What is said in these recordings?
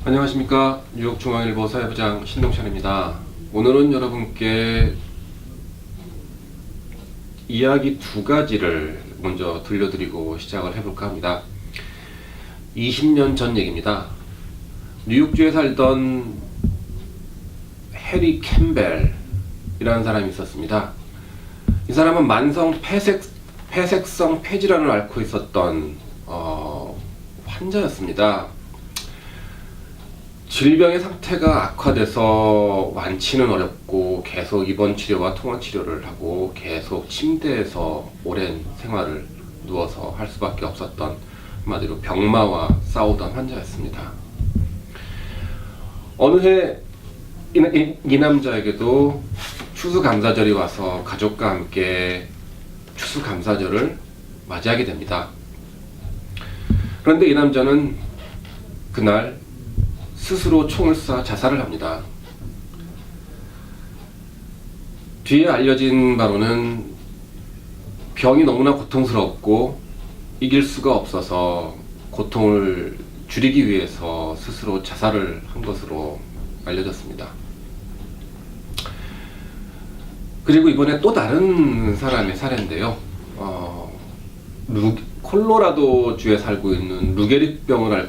안녕하십니까. 뉴욕중앙일보 사회부장 신동찬입니다. 오늘은 여러분께 이야기 두 가지를 먼저 들려드리고 시작을 해볼까 합니다. 20년 전 얘기입니다. 뉴욕주에 살던 해리 캠벨이라는 사람이 있었습니다. 이 사람은 만성 폐색성 폐질환을 앓고 있었던 환자였습니다. 질병의 상태가 악화돼서 완치는 어렵고 계속 입원 치료와 통원 치료를 하고 계속 침대에서 오랜 생활을 누워서 할 수밖에 없었던, 한마디로 병마와 싸우던 환자였습니다. 어느 해 이 남자에게도 추수감사절이 와서 가족과 함께 추수감사절을 맞이하게 됩니다. 그런데 이 남자는 그날 스스로 총을 쏴 자살을 합니다. 뒤에 알려진 바로는 병이 너무나 고통스럽고 이길 수가 없어서 고통을 줄이기 위해서 스스로 자살을 한 것으로 알려졌습니다. 그리고 이번에 또 다른 사람의 사례인데요. 콜로라도 주에 살고 있는 루게릭병을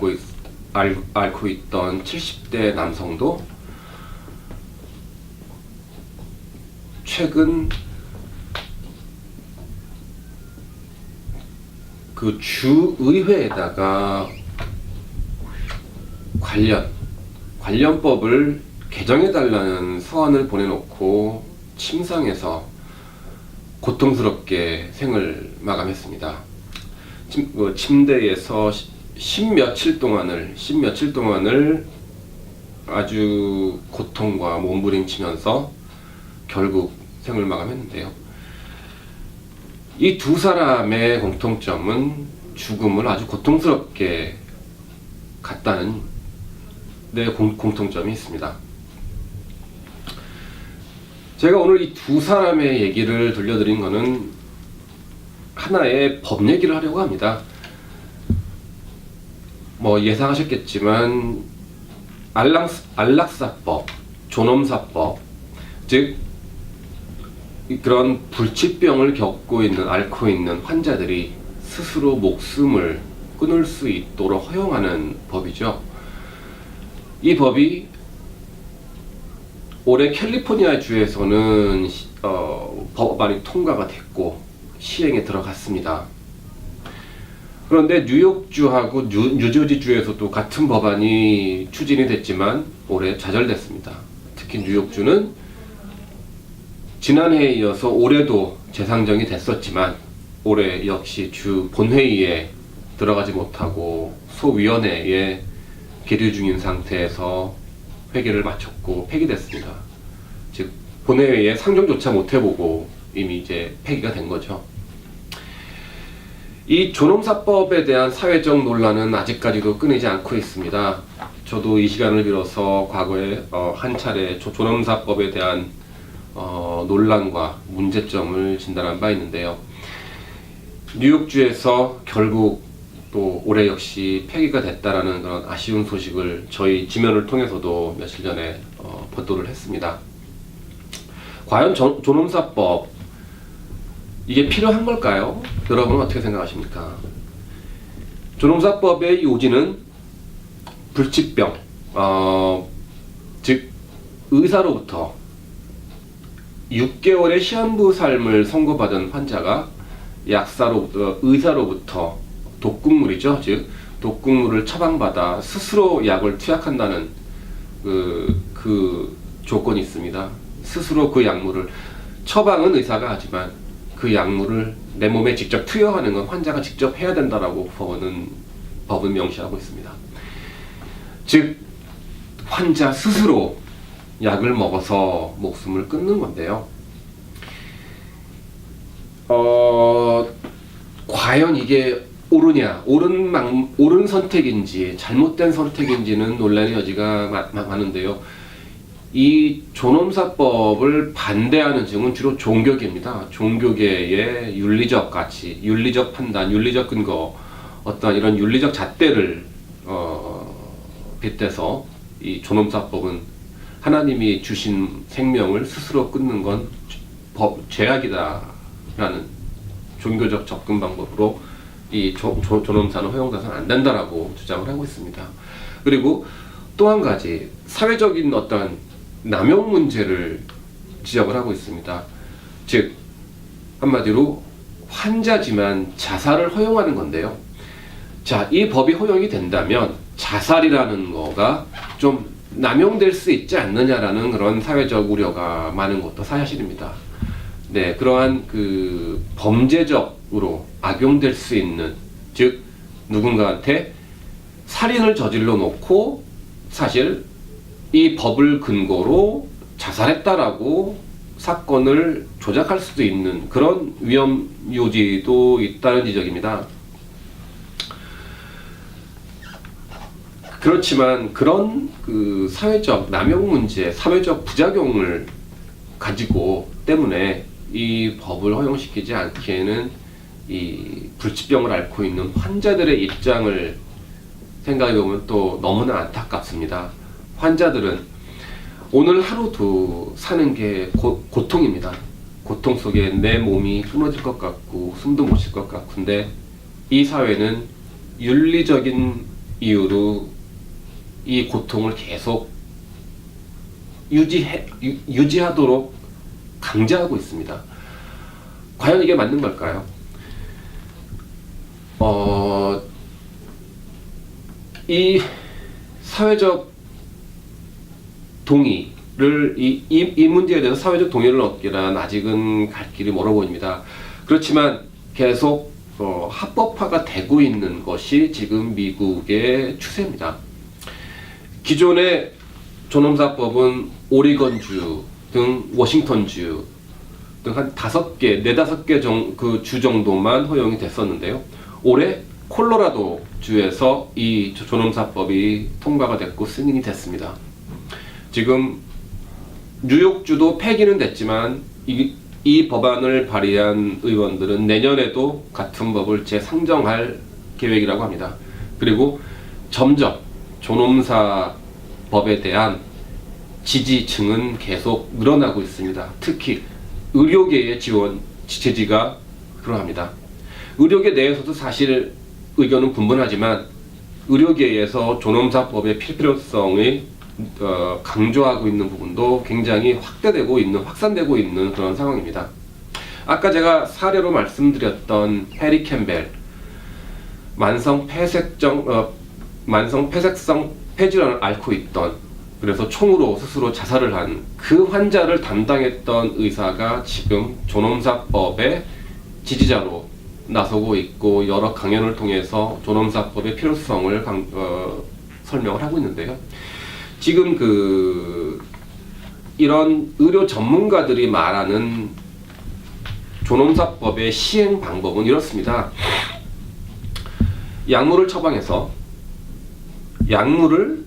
앓고 있던 70대 남성도 최근 그 주의회에다가 관련법을 개정해달라는 서한을 보내놓고 침상에서 고통스럽게 생을 마감했습니다. 침대에서 십며칠 동안을 아주 고통과 몸부림치면서 결국 생을 마감했는데요. 이 두 사람의 공통점은 죽음을 아주 고통스럽게 갔다는 공통점이 있습니다. 제가 오늘 이 두 사람의 얘기를 들려드린 것은 하나의 법 얘기를 하려고 합니다. 예상하셨겠지만 안락사법, 존엄사법, 즉 그런 불치병을 앓고 있는 환자들이 스스로 목숨을 끊을 수 있도록 허용하는 법이죠. 이 법이 올해 캘리포니아 주에서는 법안이 통과가 됐고 시행에 들어갔습니다. 그런데 뉴욕주하고 뉴저지주에서도 같은 법안이 추진이 됐지만 올해 좌절됐습니다. 특히 뉴욕주는 지난해에 이어서 올해도 재상정이 됐었지만 올해 역시 주 본회의에 들어가지 못하고 소위원회에 계류 중인 상태에서 회기를 마쳤고 폐기됐습니다. 즉 본회의에 상정조차 못해보고 이미 이제 폐기가 된 거죠. 이 존엄사법에 대한 사회적 논란은 아직까지도 끊이지 않고 있습니다. 저도 이 시간을 빌어서 과거에 한 차례 존엄사법에 대한 논란과 문제점을 진단한 바 있는데요. 뉴욕주에서 결국 또 올해 역시 폐기가 됐다라는 그런 아쉬운 소식을 저희 지면을 통해서도 며칠 전에 보도를 했습니다. 과연 존엄사법 이게 필요한 걸까요? 여러분은 어떻게 생각하십니까? 존엄사법의 요지는 불치병, 즉 의사로부터 6개월의 시한부 삶을 선고받은 환자가 의사로부터 독극물이죠. 즉 독극물을 처방받아 스스로 약을 투약한다는 그 조건이 있습니다. 스스로 그 약물을, 처방은 의사가 하지만 그 약물을 내 몸에 직접 투여하는 건 환자가 직접 해야 된다라고 법은 명시하고 있습니다. 즉 환자 스스로 약을 먹어서 목숨을 끊는 건데요. 과연 이게 옳은 선택인지 잘못된 선택인지는 논란의 여지가 많은데요. 이 존엄사법을 반대하는 층은 주로 종교계입니다. 종교계의 윤리적 가치, 윤리적 판단, 윤리적 근거, 어떤 이런 윤리적 잣대를 빗대서 이 존엄사법은 하나님이 주신 생명을 스스로 끊는 건 죄악이다라는 종교적 접근 방법으로 이 존엄사는 허용돼서는 안 된다라고 주장을 하고 있습니다. 그리고 또 한 가지 사회적인 어떤 남용 문제를 지적을 하고 있습니다. 즉 한마디로 환자지만 자살을 허용하는 건데요. 자, 이 법이 허용이 된다면 자살이라는 거가 좀 남용될 수 있지 않느냐라는 그런 사회적 우려가 많은 것도 사실입니다. 네, 그러한 그 범죄적으로 악용될 수 있는, 즉 누군가한테 살인을 저질러 놓고 사실 이 법을 근거로 자살했다라고 사건을 조작할 수도 있는 그런 위험 요지도 있다는 지적입니다. 그렇지만 그런 그 사회적 남용 문제, 사회적 부작용을 가지고 때문에 이 법을 허용시키지 않기에는 이 불치병을 앓고 있는 환자들의 입장을 생각해보면 또 너무나 안타깝습니다. 환자들은 오늘 하루도 사는 게 고통입니다. 고통 속에 내 몸이 끊어질 것 같고 숨도 못 쉴 것 같은데 이 사회는 윤리적인 이유로 이 고통을 계속 유지하도록 강제하고 있습니다. 과연 이게 맞는 걸까요? 이 사회적 동의를 이 문제에 대해서 사회적 동의를 얻기란 아직은 갈 길이 멀어 보입니다. 그렇지만 계속 합법화가 되고 있는 것이 지금 미국의 추세입니다. 기존의 존엄사법은 오리건주 등 워싱턴주 등 한 5개, 4-5개 그 주 정도만 허용이 됐었는데요. 올해 콜로라도 주에서 이 존엄사법이 통과가 됐고 승인이 됐습니다. 지금 뉴욕주도 폐기는 됐지만 이 법안을 발의한 의원들은 내년에도 같은 법을 재상정할 계획이라고 합니다. 그리고 점점 존엄사 법에 대한 지지층은 계속 늘어나고 있습니다. 특히 의료계의 지지가 그러합니다. 의료계 내에서도 사실 의견은 분분하지만 의료계에서 존엄사법의 필요성이 강조하고 있는 부분도 굉장히 확산되고 있는 그런 상황입니다. 아까 제가 사례로 말씀드렸던 해리 캠벨, 만성 폐색성 폐질환을 앓고 있던, 그래서 총으로 스스로 자살을 한 그 환자를 담당했던 의사가 지금 존엄사법의 지지자로 나서고 있고 여러 강연을 통해서 존엄사법의 필요성을 설명을 하고 있는데요. 지금 이런 의료 전문가들이 말하는 존엄사법의 시행 방법은 이렇습니다. 약물을 처방해서 약물을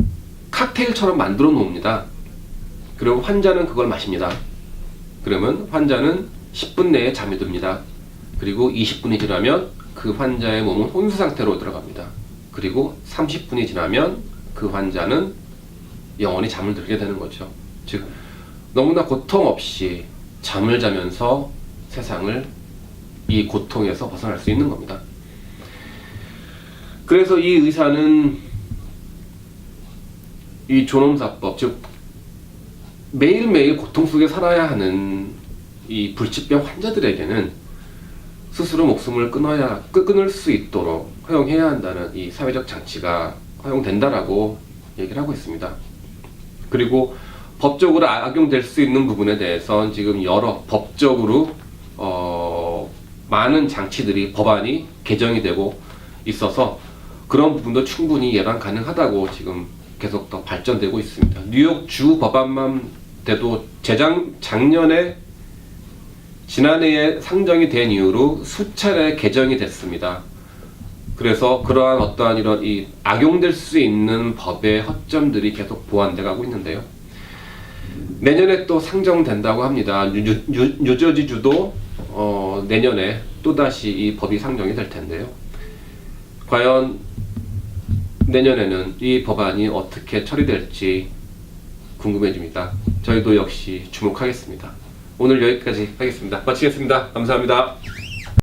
칵테일처럼 만들어 놓습니다. 그리고 환자는 그걸 마십니다. 그러면 환자는 10분 내에 잠이 듭니다. 그리고 20분이 지나면 그 환자의 몸은 혼수 상태로 들어갑니다. 그리고 30분이 지나면 그 환자는 영원히 잠을 들게 되는 거죠. 즉 너무나 고통 없이 잠을 자면서 세상을 이 고통에서 벗어날 수 있는 겁니다. 그래서 이 의사는 이 존엄사법, 즉 매일매일 고통 속에 살아야 하는 이 불치병 환자들에게는 스스로 목숨을 끊을 수 있도록 허용해야 한다는 이 사회적 장치가 허용된다라고 얘기를 하고 있습니다. 그리고 법적으로 악용될 수 있는 부분에 대해서는 지금 여러 법적으로 많은 장치들이 법안이 개정이 되고 있어서 그런 부분도 충분히 예방 가능하다고 지금 계속 더 발전되고 있습니다. 뉴욕 주 법안만 돼도 지난해에 상정이 된 이후로 수차례 개정이 됐습니다. 그래서 그러한 어떠한 이런 악용될 수 있는 법의 허점들이 계속 보완돼 가고 있는데요. 내년에 또 상정된다고 합니다. 뉴저지주도 내년에 또다시 이 법이 상정이 될 텐데요. 과연 내년에는 이 법안이 어떻게 처리될지 궁금해집니다. 저희도 역시 주목하겠습니다. 오늘 여기까지 하겠습니다. 마치겠습니다. 감사합니다.